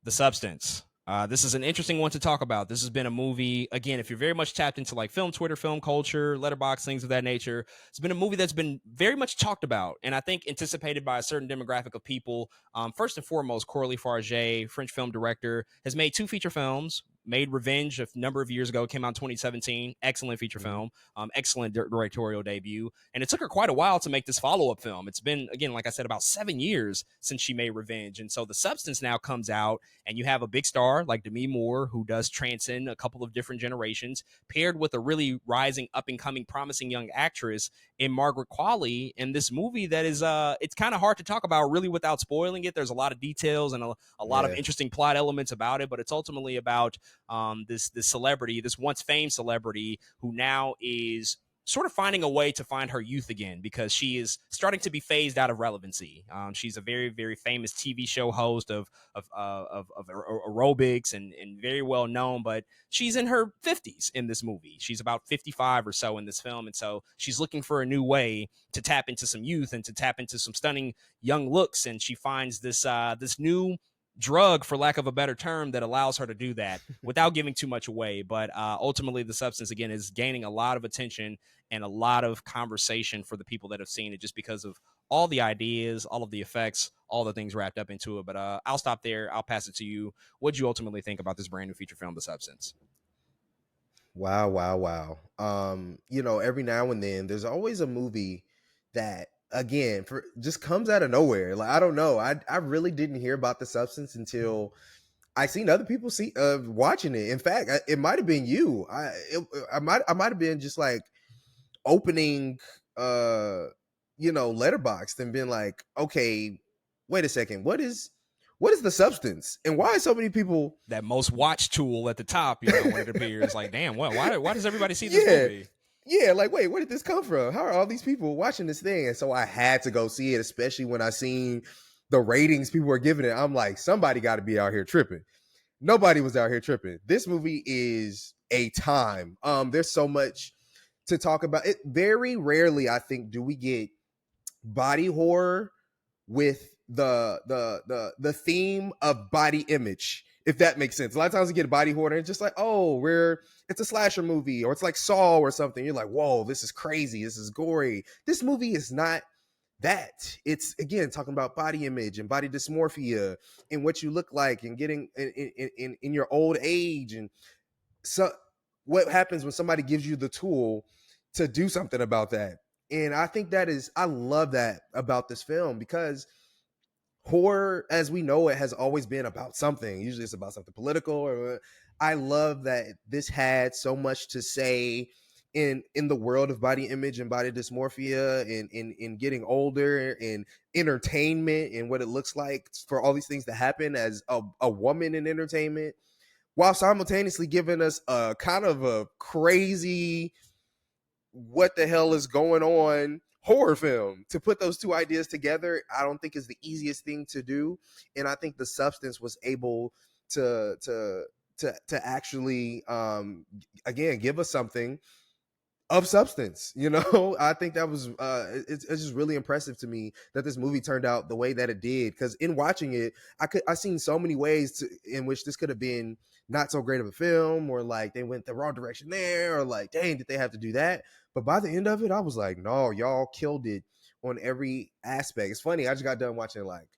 The Substance. This is an interesting one to talk about. This has been a movie, again, if you're very much tapped into like film Twitter, film culture, letterbox, things of that nature, it's been a movie that's been very much talked about and I think anticipated by a certain demographic of people. First and foremost, Qualley French film director, has made two feature films. Made Revenge a number of years ago, came out in 2017. Excellent feature Mhm. film, excellent directorial debut. And it took her quite a while to make this follow up film. It's been, again, like I said, about 7 years since she made Revenge. And so The Substance now comes out, and you have a big star like Demi Moore, who does transcend a couple of different generations, paired with a really rising, up and coming, promising young actress in Margaret Qualley in this movie that is it's kind of hard to talk about really without spoiling it. There's a lot of details and a lot of Yeah. interesting plot elements about it, but it's ultimately about this celebrity, this once famed celebrity who now is sort of finding a way to find her youth again because she is starting to be phased out of relevancy. She's a very, very famous TV show host of aerobics and very well known, but she's in her 50s in this movie. She's about 55 or so in this film. And so she's looking for a new way to tap into some youth and to tap into some stunning young looks. And she finds this new drug, for lack of a better term, that allows her to do that without giving too much away. But ultimately, The Substance, again, is gaining a lot of attention and a lot of conversation for the people that have seen it just because of all the ideas, all of the effects, all the things wrapped up into it. But I'll stop there. I'll pass it to you. What did you ultimately think about this brand new feature film, The Substance? Wow, wow, wow. Every now and then there's always a movie that again for just comes out of nowhere. Like I don't know. I really didn't hear about The Substance until I seen other people see watching it. In fact, it might have been you. I might have been just like opening letterboxed and been like, okay, wait a second, what is The Substance and why is so many people. That most watched tool at the top, when it appears, like, damn, what? Why does everybody see this Yeah, movie? yeah, like wait, where did this come from? How are all these people watching this thing? And so I had to go see it, especially when I seen the ratings people were giving it. I'm like, somebody got to be out here tripping. Nobody was out here tripping. This movie is a time. There's so much to talk about. It very rarely, I think, do we get body horror with the theme of body image, if that makes sense. A lot of times you get body horror and it's just like, oh, it's a slasher movie or it's like Saw or something. You're like, whoa, this is crazy, this is gory. This movie is not that. It's again talking about body image and body dysmorphia and what you look like and getting in your old age, and so what happens when somebody gives you the tool to do something about that. And I love that about this film because horror as we know it has always been about something. Usually it's about something political, or I love that this had so much to say in the world of body image and body dysmorphia and in getting older and entertainment and what it looks like for all these things to happen as a woman in entertainment, while simultaneously giving us a kind of a crazy what the hell is going on horror film. To put those two ideas together, I don't think is the easiest thing to do. And I think The Substance was able to actually again give us something of substance. I think that was it's just really impressive to me that this movie turned out the way that it did, because in watching it I seen so many ways in which this could have been not so great of a film, or like they went the wrong direction there, or like dang, did they have to do that? But by the end of it I was like, no, y'all killed it on every aspect. It's funny, I just got done watching like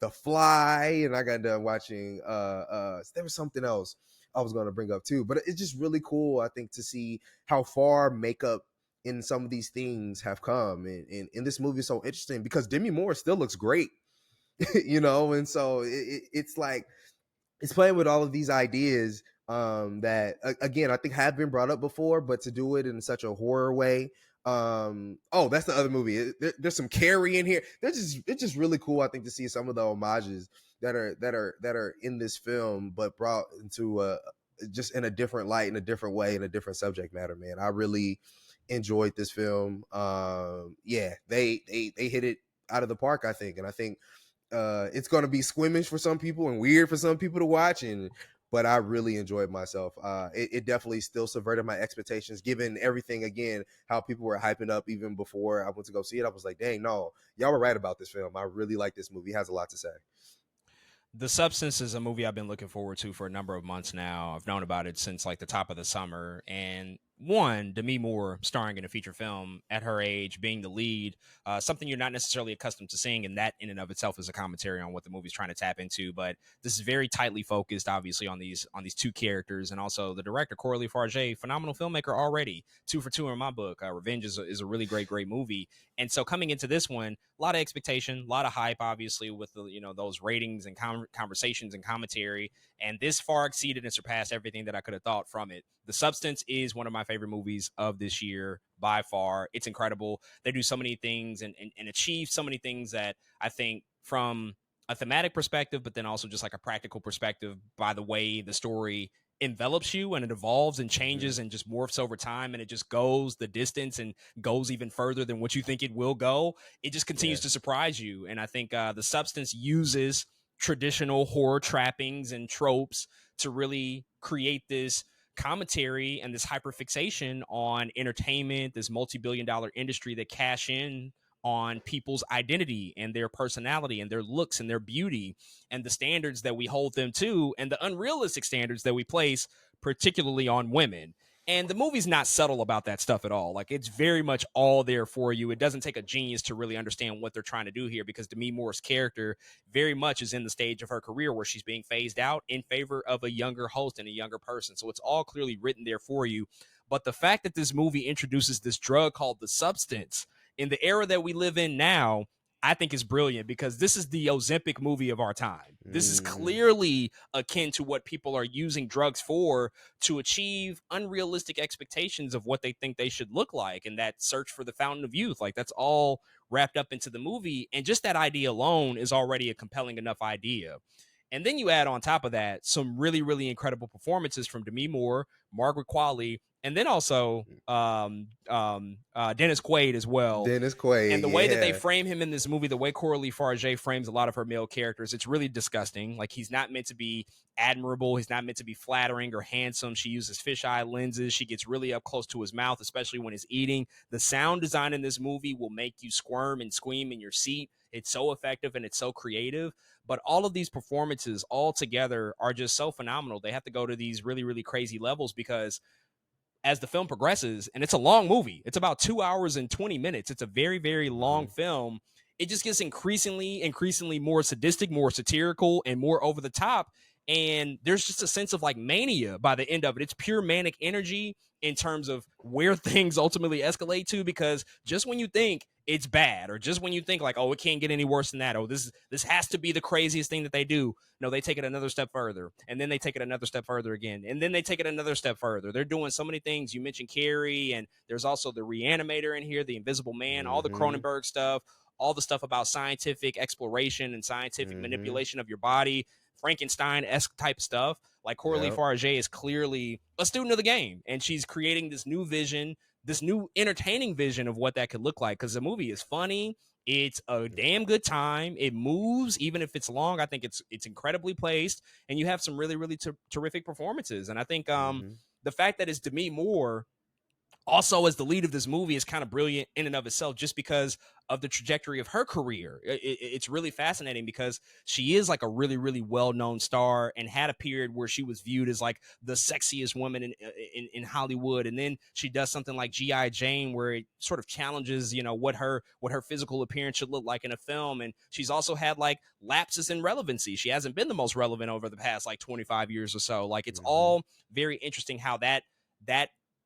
The Fly, and I got done watching there was something else I was going to bring up too. But it's just really cool, I think, to see how far makeup in some of these things have come. And this movie is so interesting because Demi Moore still looks great, and so it's like it's playing with all of these ideas that again I think have been brought up before, but to do it in such a horror way. Oh, that's the other movie. There's some Carrie in here. It's just really cool, I think, to see some of the homages that are in this film, but brought into just in a different light, in a different way, in a different subject matter. Man, I really enjoyed this film. Yeah, they hit it out of the park, I think, and I think it's going to be squeamish for some people and weird for some people to watch, and but I really enjoyed myself. It definitely still subverted my expectations, given everything, again, how people were hyping up even before I went to go see it. I was like, dang, no, y'all were right about this film. I really like this movie. It has a lot to say. The Substance is a movie I've been looking forward to for a number of months now. I've known about it since like the top of the summer. And one, Demi Moore starring in a feature film at her age, being the lead, something you're not necessarily accustomed to seeing. And that in and of itself is a commentary on what the movie's trying to tap into. But this is very tightly focused, obviously, on these two characters. And also the director, Qualley, phenomenal filmmaker already. 2 for 2 in my book. Revenge is a really great movie. And so coming into this one, a lot of expectation, a lot of hype, obviously, with the those ratings and conversations and commentary. And this far exceeded and surpassed everything that I could have thought from it. The Substance is one of my favorite movies of this year by far. It's incredible. They do so many things and achieve so many things that I think from a thematic perspective, but then also just like a practical perspective by the way the story envelops you and it evolves and Mm-hmm. changes and just morphs over time and it just goes the distance and goes even further than what you think it will go. It just continues Yeah. to surprise you. And I think The Substance uses traditional horror trappings and tropes to really create this commentary and this hyperfixation on entertainment, this multi-billion-dollar industry that cash in on people's identity and their personality and their looks and their beauty and the standards that we hold them to and the unrealistic standards that we place particularly on women. And the movie's not subtle about that stuff at all. Like, it's very much all there for you. It doesn't take a genius to really understand what they're trying to do here because Demi Moore's character very much is in the stage of her career where she's being phased out in favor of a younger host and a younger person. So it's all clearly written there for you. But the fact that this movie introduces this drug called the Substance in the era that we live in now, I think is brilliant because this is the Ozempic movie of our time. This is Mm-hmm. clearly akin to what people are using drugs for to achieve unrealistic expectations of what they think they should look like and that search for the fountain of youth. Like, that's all wrapped up into the movie. And just that idea alone is already a compelling enough idea. And then you add on top of that some really incredible performances from Demi Moore, Margaret Qualley, and then also Dennis Quaid as well. Dennis And Quaid, the way that they yeah. frame him in this movie, the way Coralie Farge frames a lot of her male characters, it's really disgusting. Like, he's not meant to be admirable. He's not meant to be flattering or handsome. She uses fisheye lenses. She gets really up close to his mouth, especially when he's eating. The sound design in this movie will make you squirm and squeam in your seat. It's so effective and it's so creative. But all of these performances all together are just so phenomenal. They have to go to these really crazy levels because as the film progresses, and it's a long movie, it's about 2 hours and 20 minutes. It's a very long Mm-hmm. film. It just gets increasingly more sadistic, more satirical, and more over the top. And there's just a sense of like mania by the end of it. It's pure manic energy in terms of where things ultimately escalate to, because just when you think it's bad, or just when you think like, oh, it can't get any worse than that, oh, this has to be the craziest thing that they do, no, they take it another step further, and then they take it another step further again, and then they take it another step further. They're doing so many things. You mentioned Carrie, and there's also the Reanimator in here, the Invisible Man, all the Mm-hmm. Cronenberg stuff, all the stuff about scientific exploration and scientific Mm-hmm. manipulation of your body, Frankenstein-esque type stuff. Like, Coralie Yep. Farge is clearly a student of the game, and she's creating this new vision, this new entertaining vision of what that could look like. Because the movie is funny, it's a damn good time. It moves, even if it's long. I think it's incredibly placed, and you have some really terrific performances. And I think Mm-hmm. the fact that it's Demi Moore also as the lead of this movie is kind of brilliant in and of itself, just because of the trajectory of her career. It's really fascinating because she is like a really well-known star and had a period where she was viewed as like the sexiest woman in Hollywood, and then she does something like G.I. Jane where it sort of challenges what her physical appearance should look like in a film. And she's also had like lapses in relevancy. She hasn't been the most relevant over the past like 25 years or so. Like, it's Mm-hmm. all very interesting how that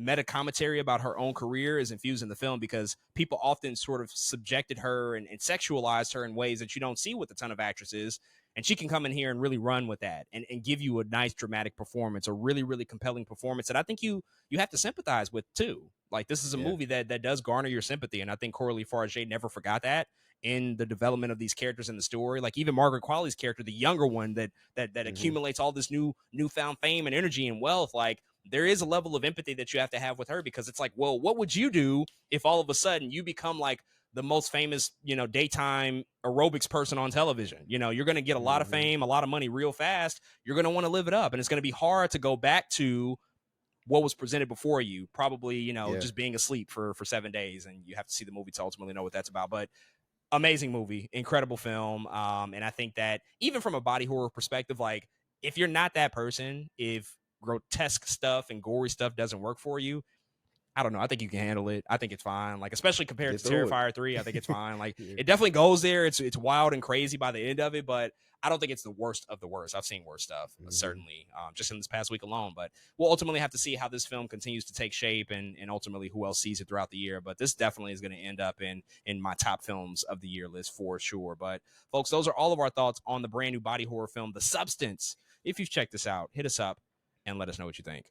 meta commentary about her own career is infused in the film, because people often sort of subjected her and sexualized her in ways that you don't see with a ton of actresses. And she can come in here and really run with that and give you a nice dramatic performance, a really compelling performance that I think you have to sympathize with too. Like, this is a Yeah. movie that does garner your sympathy, and I think Coralie Farge never forgot that in the development of these characters in the story. Like, even Margaret Qualley's character, the younger one that Mm-hmm. accumulates all this newfound fame and energy and wealth, like, there is a level of empathy that you have to have with her, because it's like, well, what would you do if all of a sudden you become like the most famous, daytime aerobics person on television? You're going to get a lot of Mm-hmm. fame, a lot of money real fast. You're going to want to live it up. And it's going to be hard to go back to what was presented before you, probably, Yeah. just being asleep for 7 days. And you have to see the movie to ultimately know what that's about. But Amazing movie, incredible film. And I think that even from a body horror perspective, like if you're not that person, if grotesque stuff and gory stuff doesn't work for you, I don't know. I think you can handle it. I think it's fine. Like, especially compared Get to through Terrifier 3, I think it's fine. Like, it. it definitely goes there. It's wild and crazy by the end of it, but I don't think it's the worst of the worst. I've seen worse stuff, Mhm. certainly, just in this past week alone. But we'll ultimately have to see how this film continues to take shape and ultimately who else sees it throughout the year. But this definitely is going to end up in my top films of the year list for sure. But folks, those are all of our thoughts on the brand new body horror film, The Substance. If you've checked this out, hit us up and let us know what you think.